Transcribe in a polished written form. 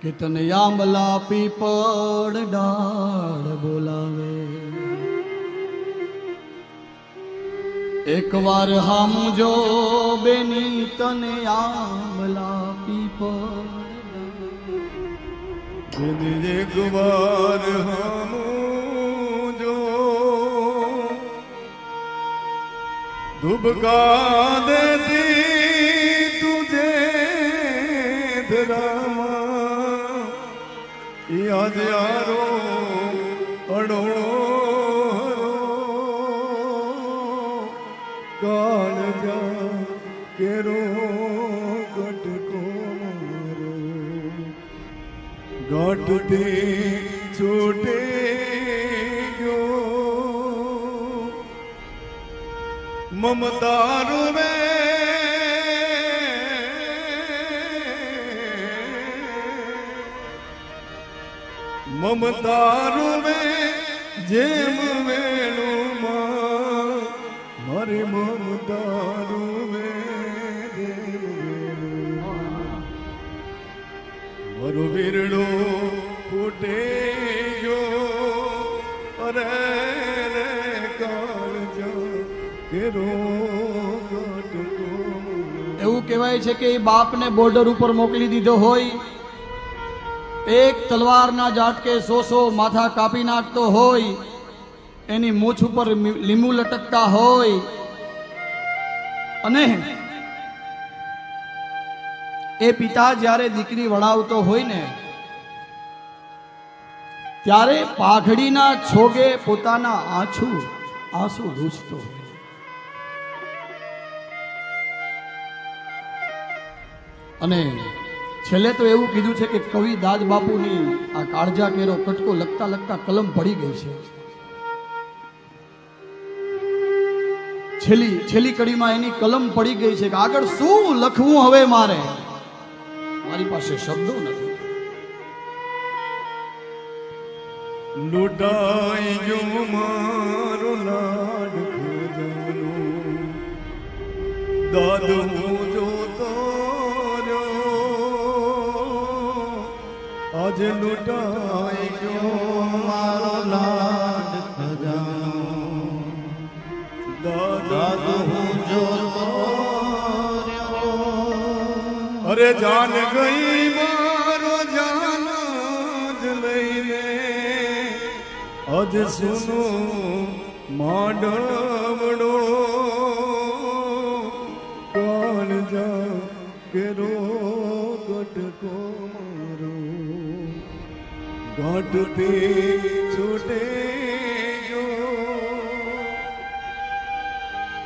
કે તને આંબલા પીપળ ડાળ બોલાવે, એક વાર હામું જો બેની તને આંબલા પીપળ એક વાર હામું જો ધુબકા દેતી તુજે ધરામાં યાદ યારો અડોળો કાળ જા કેરો કટકો મારો ઘટતે છૂટે ગયો મમતા રૂવે મમતા રૂવે જેમ વેણુમાં મારી મમતા રૂવે જેમ વેણુમાં મારો વીરડો ફૂટે ગયો અરે રે કાળજા કેરો કટકો. એવું કહેવાય છે કે એ બાપને બોર્ડર ઉપર મોકલી દીધો હોય, એક તલવારના ઝાટકે 100 માથા કાપી નાખતો હોય, એની મૂછ ઉપર લીંબુ લટકતા હોય, અને એ પિતા જ્યારે દીકરી વળાવતો હોય ને ત્યારે પાઘડીના છોગે પોતાના આંસુ લૂછતો હોય. અને છેલ્લે તો એવું કીધું છે કે કવિ દાદ બાપુની આ કાળજા કેરો કટકો લખતા લખતા કલમ પડી ગઈ છે. છેલ્લી કડીમાં એની કલમ પડી ગઈ છે કે આગળ શું લખવું હવે મારે, મારી પાસે શબ્દો નથી. લૂંટાઈ ગયો મારો લાડ ખજાનો, દાદ હું જોતો આજે લૂંટાઈ ગયો મારો લાડ ખજાનો, દાદ હું જોતો અરે જાન ગઈ મારો જાન જ લઈને આજ સુનો માંડવડો કોણ જા કેરો કટકો મારો ઘાટતે